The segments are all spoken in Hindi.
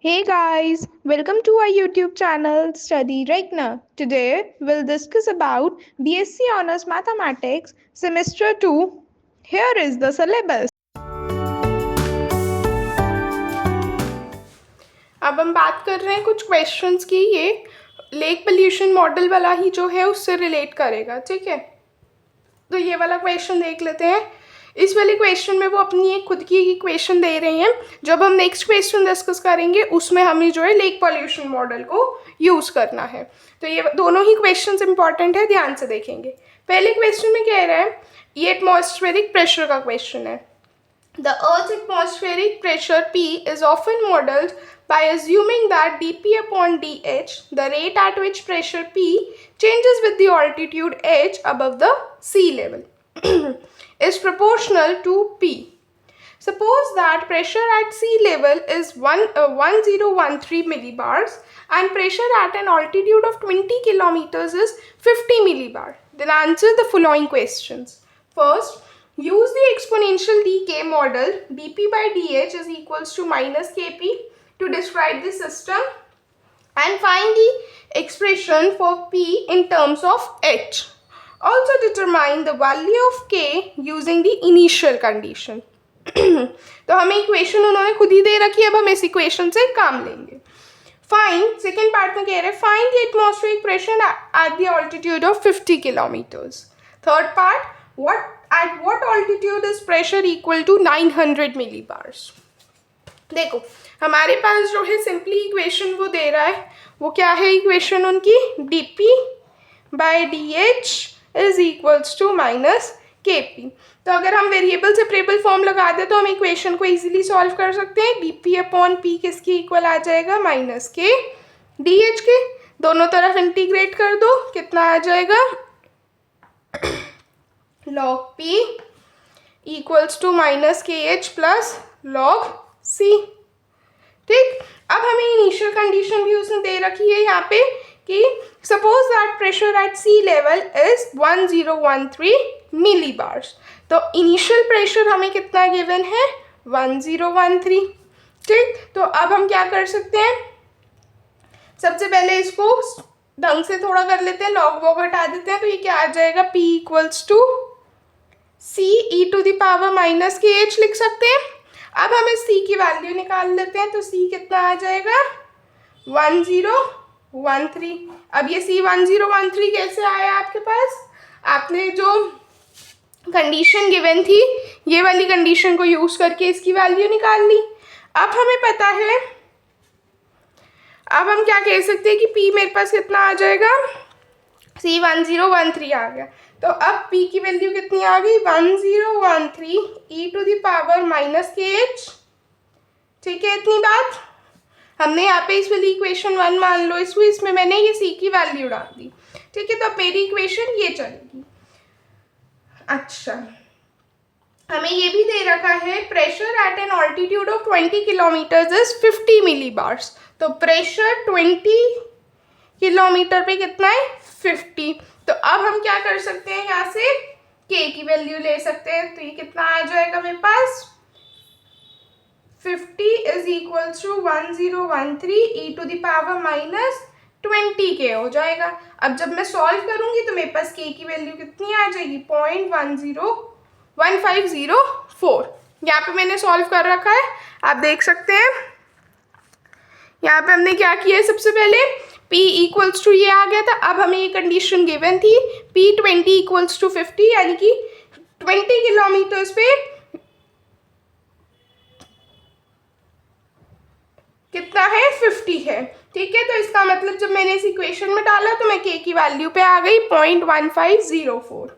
Hey guys, welcome to our YouTube channel Study Regna. Today we'll discuss about BSc Honors Mathematics Semester 2. Here is the syllabus. अब हम बात कर रहे हैं कुछ क्वेश्चंस की। ये लेक पोल्यूशन मॉडल वाला ही जो है उससे रिलेट करेगा, ठीक है। तो ये वाला क्वेश्चन देख लेते हैं। इस वाले क्वेश्चन में वो अपनी एक खुद की इक्वेशन दे रही हैं। जब हम नेक्स्ट क्वेश्चन डिस्कस करेंगे उसमें हमें जो है लेक पोल्यूशन मॉडल को यूज़ करना है। तो ये दोनों ही क्वेश्चंस इंपॉर्टेंट है, ध्यान से देखेंगे। पहले क्वेश्चन में कह रहा है, ये एटमॉस्फेरिक प्रेशर का क्वेश्चन है। The Earth's atmospheric pressure P is often modeled by assuming that dP upon dH, the rate at which pressure P changes with the altitude h above the sea level, is proportional to P. Suppose that pressure at sea level is 1013 millibars and pressure at an altitude of 20 kilometers is 50 millibar. Then answer the following questions. First, use the exponential decay model dP by dH is equals to minus Kp to describe the system and find the expression for P in terms of H. Also determine the value of K using the initial condition. तो हमें इक्वेशन उन्होंने खुद ही दे रखी है, अब हम इस इक्वेशन से काम लेंगे। फाइंड, सेकेंड पार्ट में कह रहे हैं find the atmospheric pressure at the altitude of 50 kilometres. Third part, at what altitude is pressure equal to 900 millibars। देखो हमारे पास जो है सिंपली इक्वेशन वो दे रहा है, वो क्या है इक्वेशन उनकी, dp by dh is equals to minus kp। तो अगर हम वेरिएबल सेपरेबल फॉर्म लगा दे तो हम इक्वेशन को इजीली सॉल्व कर सकते हैं। dp अपॉन p किसके इक्वल आ जाएगा, माइनस k dh के। दोनों तरफ इंटीग्रेट कर दो, कितना आ जाएगा, log p equals to minus K H plus log c। ठीक, अब हमें इनिशियल कंडीशन भी उसने दे रखी है यहाँ पे कि suppose that pressure at sea level is 1013 millibars. तो इनिशियल प्रेशर हमें कितना गिवन है, 1013। ठीक, तो अब हम क्या कर सकते हैं, सबसे पहले इसको ढंग से थोड़ा कर लेते हैं, लॉग वॉग हटा देते हैं। तो ये क्या आ जाएगा, p equals to c e to the power minus K h लिख सकते हैं। अब हम इस c की वैल्यू निकाल लेते हैं, तो c कितना आ जाएगा, 1013। अब ये c 1013 कैसे आया आपके पास, आपने जो कंडीशन गिवन थी ये वाली कंडीशन को यूज करके इसकी वैल्यू निकाल ली। अब हमें पता है, अब हम क्या कह सकते हैं कि p मेरे पास कितना आ जाएगा, c 1013 आ गया। तो अब p की वैल्यू कितनी आ गई, 1013 e to the power minus K H. ठीक है, इतनी बात। हमने यहाँ पे इस वाली इक्वेशन 1 मान लो इसको, इसमें मैंने ये c की वैल्यू डाल दी। ठीक है, तो अब मेरी इक्वेशन ये चलेगी। अच्छा, हमें ये भी दे रखा है pressure at N altitude of 20 kilometres is 50 मिलीबार्स। तो प्रेशर 20 किलोमीटर पे कितना है, 50। तो अब हम क्या कर सकते हैं, यहाँ से k की वैल्यू ले सकते हैं। तो ये कितना आ जाएगा मेरे पास, 50 is equals to 1013 e to the power minus 20k हो जाएगा। अब जब मैं सॉल्व करूंगी तो मेरे पास k की वैल्यू कितनी आ जाएगी, 0.1504। यहाँ पे मैंने सॉल्व कर रखा है, आप देख सकते हैं। यहाँ पे हमने क्या किया है, सबसे पहले p इक्वल्स टू ये आ गया था। अब हमें ये कंडीशन गिवन थी p 20 इक्वल्स टू 50, यानी कि 20 किलोमीटर्स पे कितना है, 50 है। ठीक है, तो इसका मतलब जब मैंने इस इक्वेशन में डाला तो मैं k की वैल्यू पे आ गई 0.1504।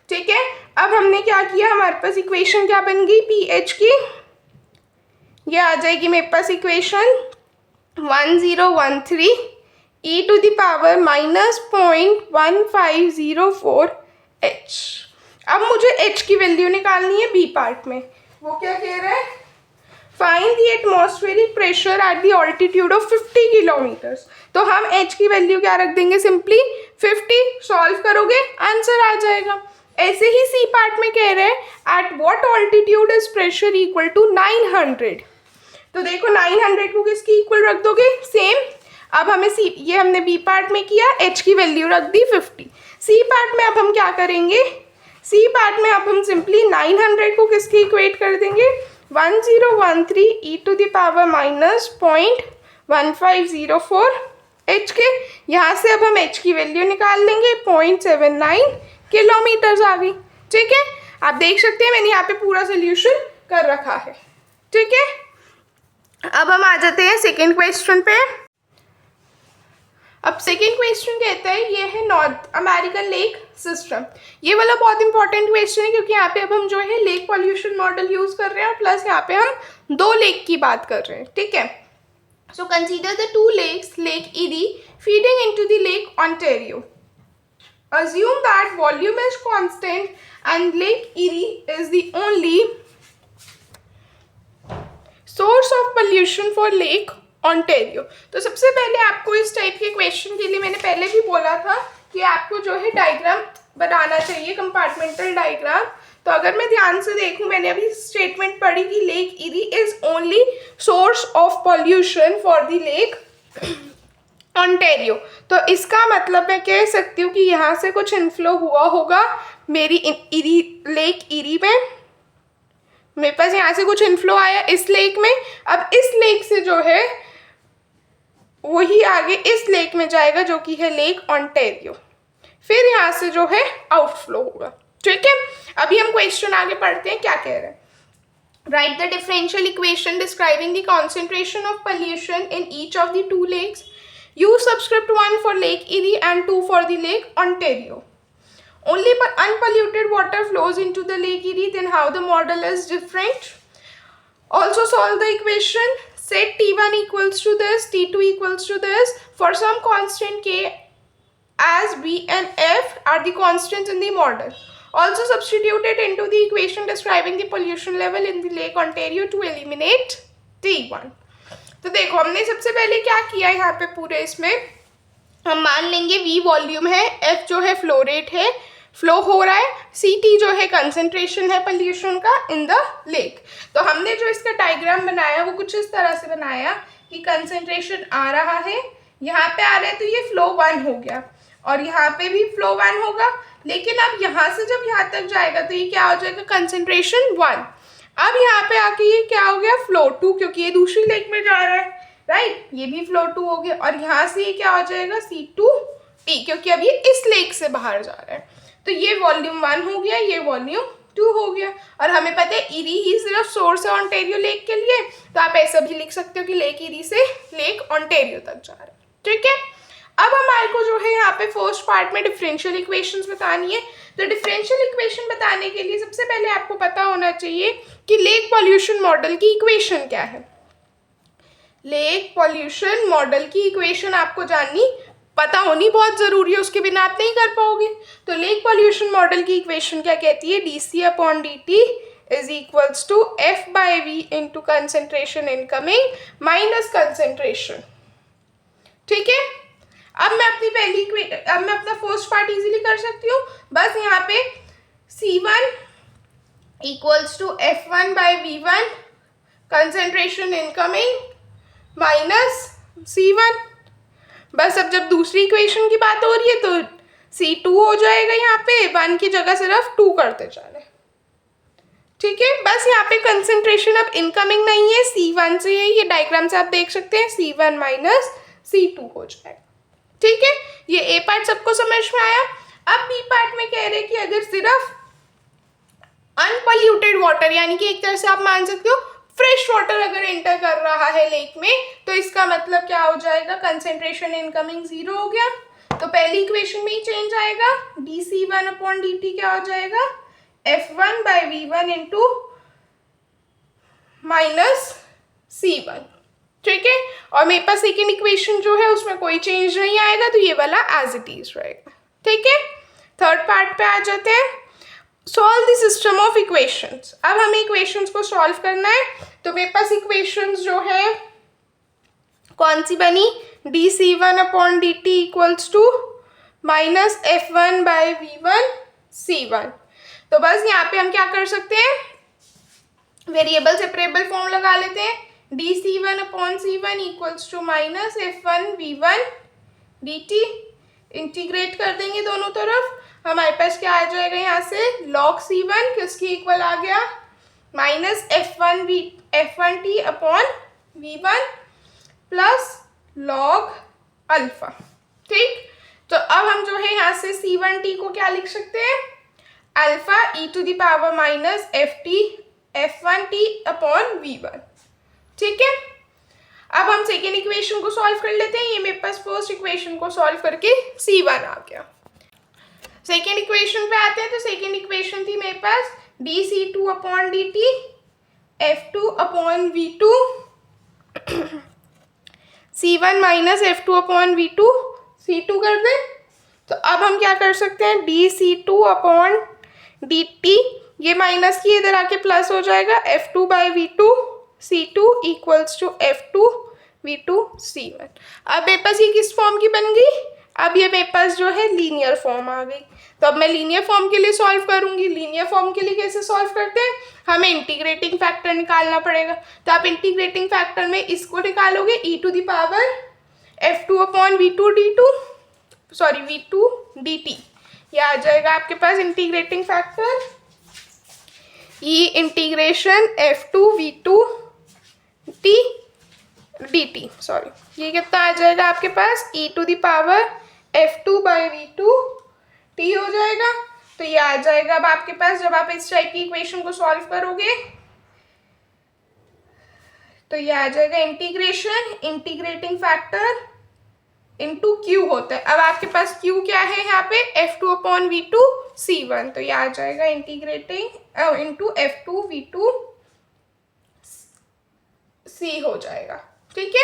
ठीक है, अब हमने क्या किया, हमारे पास इक्वेशन क्या बन गई, pH की, ये आ जाएगी मेरे पास equation 1013 e to the power minus 0.1504 h। अब मुझे h की वैल्यू निकालनी है b पार्ट में। वो क्या कह रहा है, find the atmospheric pressure at the altitude of 50 kilometres. तो हम h की वैल्यू क्या रख देंगे, सिंपली 50। सॉल्व करोगे आंसर आ जाएगा। ऐसे ही सी पार्ट में कह रहे हैं at what altitude is pressure equal to 900। तो तो देखो 900 को किसकी इक्वल रख दोगे, सेम। अब हमें सी, ये हमने बी पार्ट में किया, एच की वैल्यू रख दी 50। सी पार्ट में अब हम क्या करेंगे, सी पार्ट में अब हम सिंपली 900 को किसकी इक्वेट कर देंगे, 1013 e to the power minus 0.1504 h के। यहाँ से अब हम एच की वैल्यू निकाल लेंगे, 0.79 किलोमीटर्स आ गई। ठीक है, आप देख सकते हैं मैंने यहाँ पे पूरा सोल्यूशन कर रखा है। ठीक है, अब हम आ जाते हैं सेकेंड क्वेश्चन पे। अब सेकेंड क्वेश्चन कहता है, ये है नॉर्थ अमेरिकन लेक सिस्टम। ये वाला बहुत इंपॉर्टेंट क्वेश्चन है क्योंकि यहाँ पे अब हम जो है लेक पॉल्यूशन मॉडल यूज कर रहे हैं, प्लस यहाँ पे हम 2 लेक की बात कर रहे हैं। ठीक है, so consider the 2 lakes, lake Erie feeding into the lake Ontario. Assume that volume is constant and Lake Erie is the only source of pollution for Lake Ontario। तो सबसे पहले आपको इस टाइप के क्वेश्चन के लिए मैंने पहले भी बोला था कि आपको जो है डायग्राम बनाना चाहिए, कंपार्टमेंटल डायग्राम। तो अगर मैं ध्यान से देखूं, मैंने अभी स्टेटमेंट पढ़ी कि lake eri is only source of pollution for the lake Ontario. तो इसका मतलब मैं कह सकती हूँ कि यहाँ से कुछ इनफ्लो हुआ होगा मेरी इरी, लेक इरी में। मेरे पास यहाँ से कुछ इनफ्लो आया इस लेक में। अब इस लेक से जो है वही आगे इस लेक में जाएगा जो कि है लेक ओंटारियो, फिर यहाँ से जो है आउटफ्लो होगा। ठीक है, अभी हम क्वेश्चन आगे पढ़ते हैं, क्या कह रहे हैं। Write the differential equation describing the concentration of pollution in each of the 2 lakes. Use subscript 1 for Lake Erie and 2 for the Lake Ontario. Only unpolluted water flows into the Lake Erie, then how the model is different. Also solve the equation. Set T1 equals to this, T2 equals to this for some constant K as B and F are the constants in the model. Also substitute it into the equation describing the pollution level in the Lake Ontario to eliminate T1. तो देखो हमने सबसे पहले क्या किया, यहाँ पे पूरे इसमें हम मान लेंगे V वॉल्यूम है, F जो है फ्लो रेट है, फ्लो हो रहा है, CT जो है कंसंट्रेशन है पोल्यूशन का इन द लेक। तो हमने जो इसका डायग्राम बनाया वो कुछ इस तरह से बनाया कि कंसंट्रेशन आ रहा है, यहाँ पे आ रहा है, तो ये फ्लो 1 हो गया और यहाँ पे भी फ्लो 1 होगा। लेकिन अब यहाँ से जब यहाँ तक जाएगा तो ये क्या हो जाएगा, कंसंट्रेशन 1। अब यहाँ पे आके ये क्या हो गया, फ्लो 2, क्योंकि ये दूसरी लेक में जा रहा है, राइट, ये भी फ्लो 2 हो गया। और यहाँ से ये क्या हो जाएगा, C2T, क्योंकि अब ये इस लेक से बाहर जा रहा है। तो ये वॉल्यूम 1 हो गया, ये वॉल्यूम 2 हो गया। और हमें पता है इरी ही सिर्फ सोर्स है ओंटारियो लेक के लिए, तो आप ऐसा भी लिख सकते हो कि लेक इरी से लेक ओंटारियो तक जा रहा है। ठीक है, अब हमारे को जो है यहाँ पे फर्स्ट पार्ट में डिफरेंशियल इक्वेशंस बतानी है। तो डिफरेंशियल इक्वेशन बताने के लिए सबसे पहले आपको पता होना चाहिए कि लेक पॉल्यूशन मॉडल की इक्वेशन क्या है। लेक पॉल्यूशन मॉडल की इक्वेशन आपको जाननी, पता होनी बहुत ज़रूरी है, उसके बिना आप नहीं कर पाओगे। तो लेक पॉल्यूशन मॉडल की इक्वेशन क्या कहती है, dC/dt is equals to F/V into concentration incoming minus concentration. ठीक है, अब मैं अपना फर्स्ट पार्ट इजीली कर सकती हूँ। बस यहाँ पे C1 equals to F1/V1 concentration incoming minus C1। बस अब जब दूसरी इक्वेशन की बात हो रही है तो C2 हो जाएगा, यहाँ पे 1 की जगह सिर्फ 2 करते जा रहे हैं। ठीक है, बस यहाँ पे कंसेंट्रेशन अब इनकमिंग नहीं है, C1 से है, ये डायग्राम से आप देख सकते हैं, C1 माइनस C2 हो जाएगा। ठीक है, ये ए पार्ट सबको समझ में आया। अब बी पार्ट में कह रहे हैं कि अगर सिर्फ अनपॉल्यूटेड वाटर, यानी कि एक तरह से आप मान सकते हो फ्रेश वाटर अगर एंटर कर रहा है लेक में, तो इसका मतलब क्या हो जाएगा, कंसेंट्रेशन इनकमिंग 0 हो गया। तो पहली इक्वेशन में ही चेंज आएगा, dC1/dt क्या हो जाएगा, F1/V1 इंटू माइनस C1। ठीक है, और मेरे पास सेकेंड इक्वेशन जो है उसमें कोई चेंज नहीं आएगा, तो ये वाला एज इट इज रहेगा। ठीक है, थर्ड पार्ट पे आ जाते हैं, solve the system of equations. अब हमें इक्वेशंस को सॉल्व करना है। तो मेरे पास इक्वेशंस जो है कौन सी बनी, dC1/dt equals to minus F1/V1 C1। तो बस यहाँ पे हम क्या कर सकते हैं, वेरिएबल सेपरेबल फॉर्म लगा लेते हैं। dC1/C1 equals to minus F1V1 dt। Integrate कर देंगे दोनों तरफ, हमारे पास क्या आ जाएगा यहाँ से log C1 किसकी इक्वल आ गया minus F1t/V1 plus log alpha. ठीक, तो अब हम जो है यहाँ से C1t को क्या लिख सकते हैं अल्फा e⁻ माइनस F1t/V1। ठीक है, अब हम सेकेंड इक्वेशन को सॉल्व कर लेते हैं। ये मेरे पास फर्स्ट इक्वेशन को सॉल्व करके C1 आ गया। सेकेंड इक्वेशन पे आते हैं, तो सेकेंड इक्वेशन थी मेरे पास dC2/dt F2/V2 C1 minus F2/V2 C2 कर दें। तो अब हम क्या कर सकते हैं dC2/dt, ये माइनस की इधर आके प्लस हो जाएगा F2/V2 C2 equals to F2V2 C1। अब मेरे पास ये किस फॉर्म की बन गई, अब ये मेरे पास जो है लीनियर फॉर्म आ गई। तो अब मैं लीनियर फॉर्म के लिए सॉल्व करूंगी। लीनियर फॉर्म के लिए कैसे सॉल्व करते हैं, हमें इंटीग्रेटिंग फैक्टर निकालना पड़ेगा। तो आप इंटीग्रेटिंग फैक्टर में इसको निकालोगे V2 dt, ये आ जाएगा आपके पास इंटीग्रेटिंग फैक्टर ई इंटीग्रेशन F2V2 dt, ये कितना आ जाएगा आपके पास e⁻F2/V2 t हो जाएगा। तो ये आ जाएगा अब आपके पास, जब आप इस टाइप की इक्वेशन को सॉल्व करोगे तो ये आ जाएगा इंटीग्रेटिंग फैक्टर इंटू Q होता है। अब आपके पास Q क्या है यहाँ पे F2/V2 C1, तो ये आ जाएगा इंटीग्रेटिंग इंटू F2V2 C हो जाएगा। ठीक है,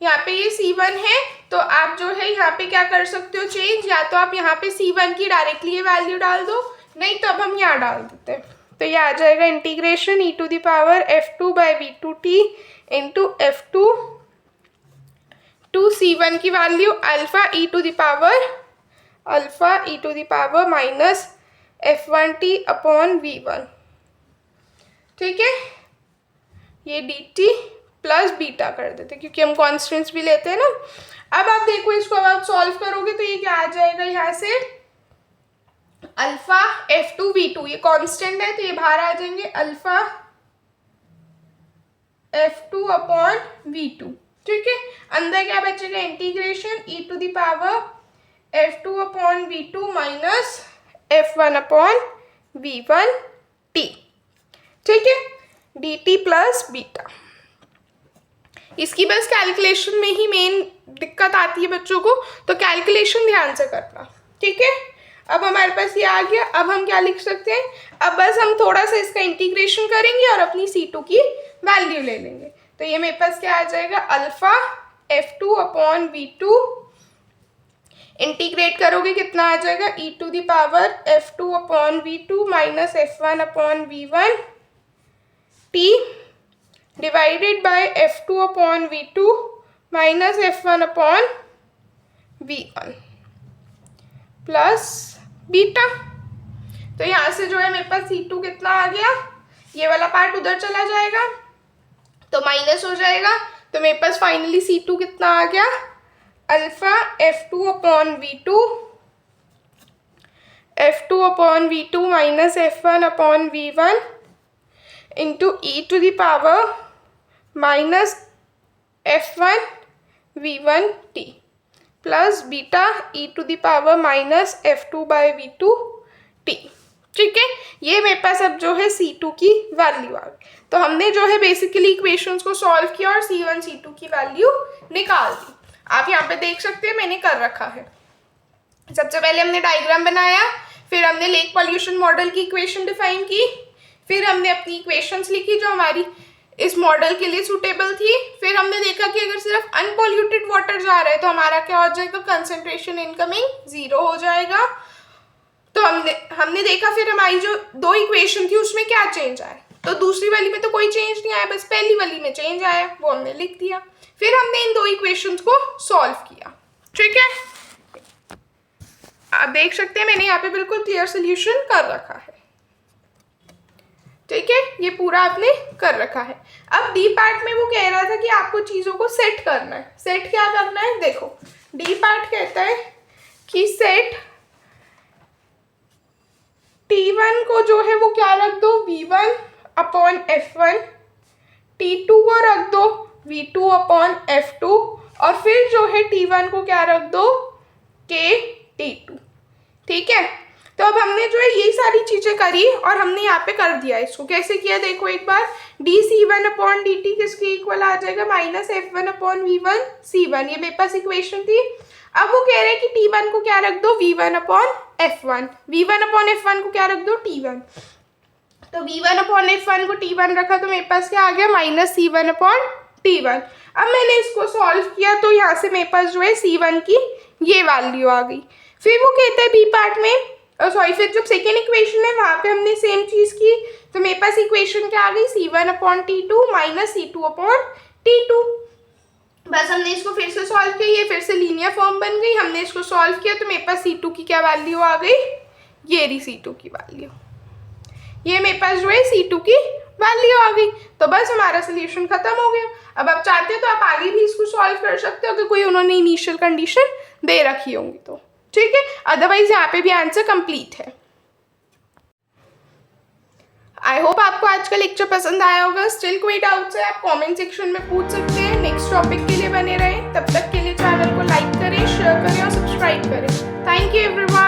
यहाँ पे ये C1 है, तो आप जो है यहाँ पे क्या कर सकते हो चेंज, या तो आप यहाँ पे C1 की डायरेक्टली ये वैल्यू डाल दो, नहीं तो अब हम यहाँ डाल देते हैं। तो ये आ जाएगा integration e⁻F2/V2 t into F2 to C1 की value alpha e⁻ minus F1t/V1। ठीक है, ये dt प्लस बीटा कर देते हैं क्योंकि हम कॉन्स्टेंट्स भी लेते हैं ना। अब आप देखो इसको, अब आप सॉल्व करोगे तो ये क्या आ जाएगा यहाँ से अल्फा F2V2, ये कांस्टेंट है तो ये बाहर आ जाएंगे अल्फा F2/V2। ठीक है, अंदर क्या बचेगा integration e⁻F2/V2 minus F1/V1 t। ठीक है, dt प्लस बीटा। इसकी बस कैलकुलेशन में ही मेन दिक्कत आती है बच्चों को, तो कैलकुलेशन ध्यान से करना। ठीक है, अब हमारे पास ये आ गया। अब हम क्या लिख सकते हैं, अब बस हम थोड़ा सा इसका इंटीग्रेशन करेंगे और अपनी C2 की वैल्यू ले लेंगे। तो ये मेरे पास क्या आ जाएगा अल्फा F2/V2 इंटीग्रेट करोगे कितना आ जाएगा e⁻F2/V2 minus F1/V1 t divided by F2/V2 minus F1/V1 plus beta. तो यहाँ से जो है मेरे पास C2 कितना आ गया, ये वाला पार्ट उधर चला जाएगा तो माइनस हो जाएगा। तो मेरे पास फाइनली C2 कितना आ गया alpha F2/V2 minus F1/V1 into e⁻ minus F1/V1 t plus beta e⁻ minus F2/V2 t। ठीक है, ये मेरे पास अब जो है C2 की वैल्यू आ गई। तो हमने जो है बेसिकली इक्वेशंस को सॉल्व किया और C1 C2 की वैल्यू निकाल दी। आप यहाँ पे देख सकते हैं मैंने कर रखा है। सबसे पहले हमने डायग्राम बनाया, फिर हमने लेक पॉल्यूशन मॉडल की इक्वेशन डिफाइन की, फिर हमने अपनी इक्वेशंस लिखी जो हमारी इस मॉडल के लिए सूटेबल थी। फिर हमने देखा कि अगर सिर्फ अनपॉल्यूटेड वाटर जा रहा है तो हमारा क्या हो जाएगा कंसंट्रेशन इनकमिंग 0 हो जाएगा। तो हमने देखा फिर हमारी जो दो इक्वेशन थी उसमें क्या चेंज आया, तो दूसरी वाली में तो कोई चेंज नहीं आया, बस पहली वाली में चेंज आया, वो हमने लिख दिया। फिर हमने इन दो इक्वेशंस को सॉल्व किया। ठीक है, आप देख सकते हैं मैंने यहाँ पे बिल्कुल क्लियर सोल्यूशन कर रखा है। ठीक है, ये पूरा आपने कर रखा है। अब डी पार्ट में वो कह रहा था कि आपको चीज़ों को सेट करना है। सेट क्या करना है, देखो डी पार्ट कहता है कि सेट T1 को जो है वो क्या रख दो, V1 अपॉन F1, T2 को रख दो V2 अपॉन F2, और फिर जो है T1 को क्या रख दो, K T2। ठीक है, तो अब हमने जो है ये सारी चीज़ें करी और हमने यहाँ पे कर दिया। इसको कैसे किया देखो एक बार, dC1 अपॉन dt किसके इक्वल आ जाएगा, minus F1 upon V1 C1, ये मेरे पास इक्वेशन थी। अब वो कह रहे हैं कि T1 को क्या रख दो, V1 upon F1, V1 upon F1 को क्या रख दो, T1। तो V1 अपॉन F1 को T1 रखा तो मेरे पास क्या आ गया, माइनस C1 अपॉन T1। अब मैंने इसको सॉल्व किया तो यहाँ से मेरे पास जो है C1 की ये वैल्यू आ गई। फिर वो कहता है बी पार्ट में, सॉरी फिर जो सेकेंड इक्वेशन है वहाँ पे हमने सेम चीज़ की, तो मेरे पास इक्वेशन क्या आ गई, C1 upon T2 minus C2 upon T2। बस हमने इसको फिर से सॉल्व किया, ये फिर से लीनियर फॉर्म बन गई। हमने इसको सॉल्व किया तो मेरे पास C2 की क्या वैल्यू आ गई, ये रही C2 की वैल्यू, ये मेरे पास जो है C2 की वैल्यू आ गई। तो बस हमारा सोल्यूशन खत्म हो गया। अब आप चाहते हो तो आप आगे भी इसको सॉल्व कर सकते हो कि कोई उन्होंने इनिशियल कंडीशन दे रखी होंगी तो, ठीक है, अदरवाइज यहाँ पे भी आंसर कंप्लीट है। आई होप आपको आज का लेक्चर पसंद आया होगा। स्टिल कोई डाउट्स है आप कमेंट सेक्शन में पूछ सकते हैं। नेक्स्ट टॉपिक के लिए बने रहें, तब तक के लिए चैनल को लाइक करें, शेयर करें और सब्सक्राइब करें। Thank you everyone.